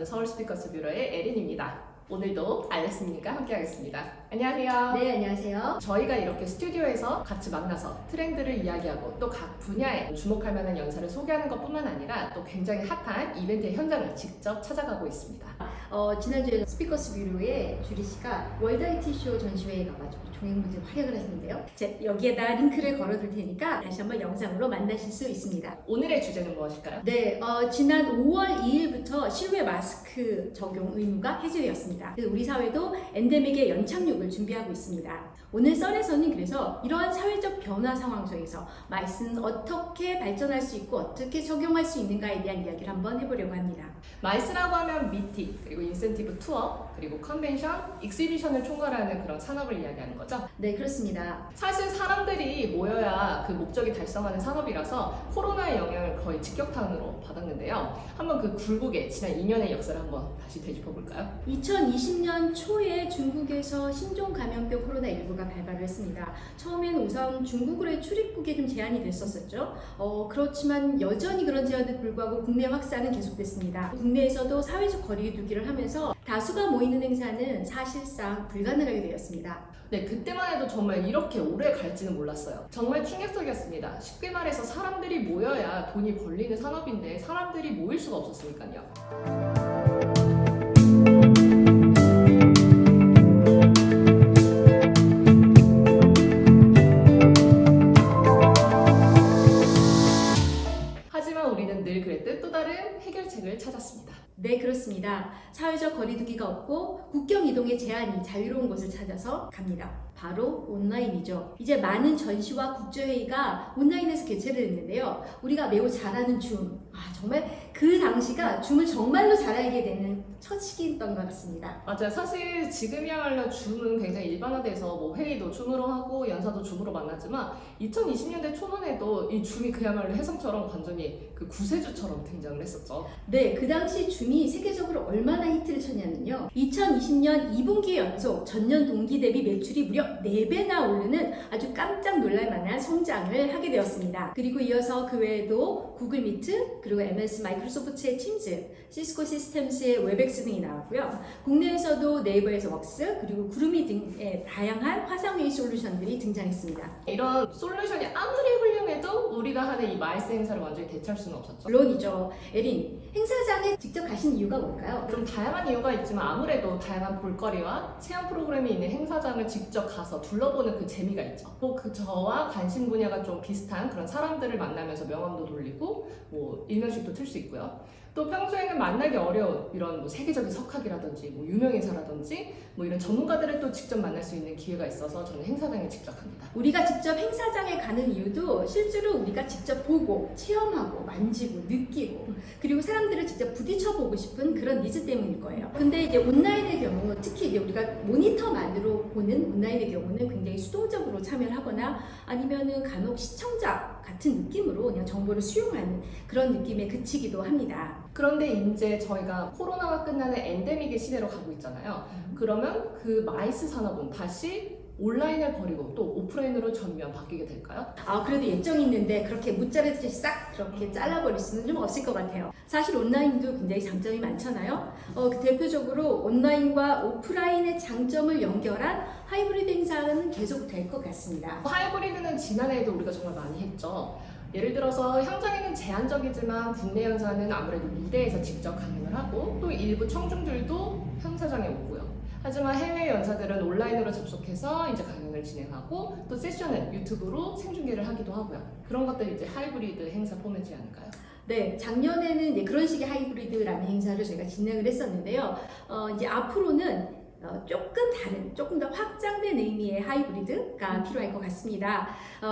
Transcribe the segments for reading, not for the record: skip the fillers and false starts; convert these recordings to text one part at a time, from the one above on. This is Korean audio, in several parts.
저는 서울 스피커스 뷰러의 에린입니다. 오늘도 알렉스님과 함께하겠습니다. 안녕하세요. 네, 안녕하세요. 저희가 이렇게 스튜디오에서 같이 만나서 트렌드를 이야기하고 또 각 분야에 주목할 만한 연사를 소개하는 것뿐만 아니라 또 굉장히 핫한 이벤트의 현장을 직접 찾아가고 있습니다. 지난주에 스피커스 뷰로의 주리 씨가 월드 IT 쇼 전시회에 가가지고 종횡무진 활약을 하셨는데요. 여기에다 링크를 걸어둘 테니까 다시 한번 영상으로 만나실 수 있습니다. 오늘의 주제는 무엇일까요? 네, 지난 5월 2일부터 실외 마스크 적용 의무가 해제되었습니다. 그래서 우리 사회도 엔데믹의 연착륙을 준비하고 있습니다. 오늘 썰에서는 그래서 이러한 사회적 변화 상황 속에서 마이스는 어떻게 발전할 수 있고 어떻게 적용할 수 있는가에 대한 이야기를 한번 해보려고 합니다. 마이스라고 하면 미팅, 그리고 인센티브 투어, 그리고 컨벤션, 익시비션을 총괄하는 그런 산업을 이야기하는 거죠? 네, 그렇습니다. 사실 사람들이 모여야 그 목적이 달성하는 산업이라서 코로나의 영향을 거의 직격탄으로 받았는데요. 한번 그 굴곡의 지난 2년의 역사를 한번 다시 되짚어볼까요? 2020년 초에 중국에서 신종 감염병 코로나19가 발발을 했습니다. 처음에는 우선 중국으로의 출입국에 좀 제한이 됐었죠. 그렇지만 여전히 그런 제한에도 불구하고 국내 확산은 계속됐습니다. 국내에서도 사회적 거리두기를 하면서 다수가 모이는 행사는 사실상 불가능하게 되었습니다. 네, 그때만 해도 정말 이렇게 오래 갈지는 몰랐어요. 정말 충격적이었습니다. 쉽게 말해서 사람들이 모여야 돈이 벌리는 산업인데 사람들이 모일 수가 없었으니까요. 하지만 우리는 늘 그랬듯 또 다른 해결책을 찾았습니다. 네, 그렇습니다. 사회적 거리두기가 없고 국경 이동의 제한이 자유로운 곳을 찾아서 갑니다. 바로 온라인이죠. 이제 많은 전시와 국제회의가 온라인에서 개최를 했는데요. 우리가 매우 잘 아는 줌. 정말 그 당시가 줌을 정말로 잘 알게 되는 첫 시기였던 것 같습니다. 맞아요. 사실 지금이야말로 줌은 굉장히 일반화돼서 뭐 회의도 줌으로 하고 연사도 줌으로 만나지만 2020년대 초만 해도 이 줌이 그야말로 혜성처럼 완전히 그 구세주처럼 등장을 했었죠. 네, 그 당시 줌이 세계적으로 얼마나 히트를 쳤냐면요. 2020년 2분기 연속 전년 동기 대비 매출이 무려 4배나 오르는 아주 깜짝 놀랄 만한 성장을 하게 되었습니다. 그리고 이어서 그 외에도 구글 미트, 그리고 MS 마이크로소프트의 팀즈, 시스코 시스템스의 웹엑스 등이 나왔고요. 국내에서도 네이버에서 웍스, 그리고 구루미 등의 다양한 화상회의 솔루션들이 등장했습니다. 이런 솔루션이 아무리 훌륭해도 우리가 하는 이 마이스 행사를 완전히 대체할 수는 없었죠. 물론이죠. 에린, 행사장에 직접 가신 이유가 뭘까요? 좀 다양한 이유가 있지만 아무래도 다양한 볼거리와 체험 프로그램이 있는 행사장을 직접 가서 둘러보는 그 재미가 있죠. 또 그 저와 관심 분야가 좀 비슷한 그런 사람들을 만나면서 명함도 돌리고 뭐 일면식도 틀 수 있고요. 또 평소에는 만나기 어려운 이런 뭐 세계적인 석학이라든지 뭐 유명 인사라든지 뭐 이런 전문가들을 또 직접 만날 수 있는 기회가 있어서 저는 행사장에 직접 갑니다. 우리가 직접 행사장에 가는 이유도 실제로 우리가 직접 보고 체험하고 만지고 느끼고 그리고 사람들을 직접 부딪혀보고 싶은 그런 니즈 때문일 거예요. 근데 이제 온라인의 경우, 특히 이제 우리가 모니터만으로 보는 온라인의 경우는 굉장히 수동적으로 참여를 하거나 아니면은 간혹 시청자 같은 느낌으로 그냥 정보를 수용하는 그런 느낌에 그치기도 합니다. 그런데 이제 저희가 코로나가 끝나는 엔데믹의 시대로 가고 있잖아요. 그러면 그 마이스 산업은 다시 온라인을 버리고 또 오프라인으로 전면 바뀌게 될까요? 그래도 예정이 있는데 그렇게 무자르듯이 싹 그렇게 잘라버릴 수는 좀 없을 것 같아요. 사실 온라인도 굉장히 장점이 많잖아요. 대표적으로 온라인과 오프라인의 장점을 연결한 하이브리드 행사는 계속 될 것 같습니다. 하이브리드는 지난해에도 우리가 정말 많이 했죠. 예를 들어서 현장에는 제한적이지만 국내 연사는 아무래도 무대에서 직접 강연을 하고 또 일부 청중들도 행사장에 오고요. 하지만 해외 연사들은 온라인으로 접속해서 이제 강연을 진행하고 또 세션은 유튜브로 생중계를 하기도 하고요. 그런 것들이 이제 하이브리드 행사 포맷이 아닐까요? 네, 작년에는 이제 그런 식의 하이브리드라는 행사를 저희가 진행을 했었는데요. 이제 앞으로는 조금 더 확장된 의미의 하이브리드가 필요할 것 같습니다.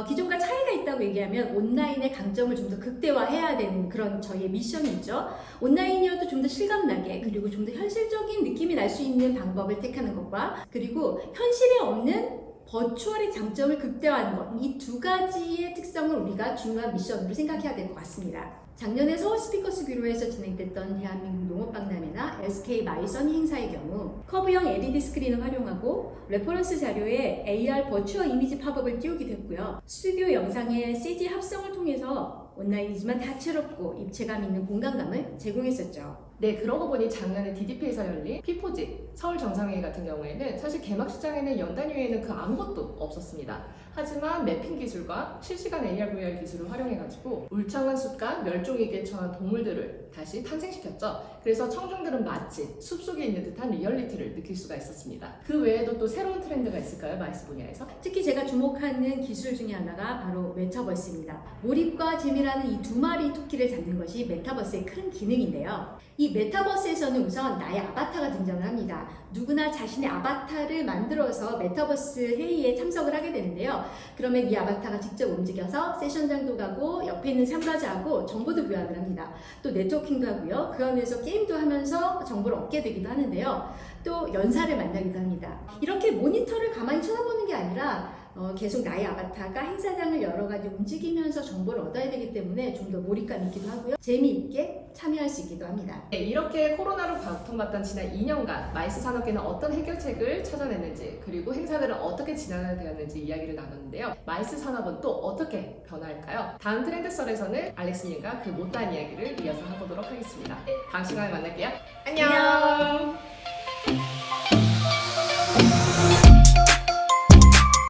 기존과 차이가 있다고 얘기하면 온라인의 강점을 좀 더 극대화해야 되는 그런 저희의 미션이 있죠. 온라인이어도 좀 더 실감나게 그리고 좀 더 현실적인 느낌이 날 수 있는 방법을 택하는 것과 그리고 현실에 없는 버추얼의 장점을 극대화하는 것, 이 두 가지의 특성을 우리가 중요한 미션으로 생각해야 될 것 같습니다. 작년에 서울 스피커스 뷰로에서 진행됐던 대한민국 농업박람회나 SK 마이선 행사의 경우 커브형 LED 스크린을 활용하고 레퍼런스 자료에 AR 버추얼 이미지 팝업을 띄우기도 했고요. 스튜디오 영상의 CG 합성을 통해서 온라인이지만 다채롭고 입체감 있는 공간감을 제공했었죠. 네, 그러고 보니 작년에 DDP에서 열린 피포지 서울 정상회의 같은 경우에는 사실 개막식장에는 연단 위에는 아무것도 없었습니다. 하지만 매핑 기술과 실시간 AR, VR 기술을 활용해가지고 울창한 숲과 멸종위기에 처한 동물들을 다시 탄생시켰죠. 그래서 청중들은 마치 숲속에 있는 듯한 리얼리티를 느낄 수가 있었습니다. 그 외에도 또 새로운 트렌드가 있을까요? 마이스 분야에서? 특히 제가 주목하는 기술 중에 하나가 바로 메타버스입니다. 몰입과 재미라는 이 두 마리 토끼를 잡는 것이 메타버스의 큰 기능인데요. 이 메타버스에서는 우선 나의 아바타가 등장을 합니다. 누구나 자신의 아바타를 만들어서 메타버스 회의에 참석을 하게 되는데요. 그러면 이 아바타가 직접 움직여서 세션장도 가고 옆에 있는 참가자하고 정보도 교환을 합니다. 또 네트워킹도 하고요. 그 안에서 게임도 하면서 정보를 얻게 되기도 하는데요. 또 연사를 만나기도 합니다. 이렇게 모니터를 가만히 쳐다보는 게 아니라 계속 나의 아바타가 행사장을 여러 가지 움직이면서 정보를 얻어야 되기 때문에 좀 더 몰입감 있기도 하고요. 재미있게 참여할 수 있기도 합니다. 네, 이렇게 코로나로 고통받던 지난 2년간 마이스 산업계는 어떤 해결책을 찾아냈는지 그리고 행사들은 어떻게 진행되었는지 이야기를 나눴는데요. 마이스 산업은 또 어떻게 변화할까요? 다음 트렌드썰에서는 알렉스님과 그 못다한 이야기를 이어서 해보도록 하겠습니다. 다음 시간에 만날게요. 안녕.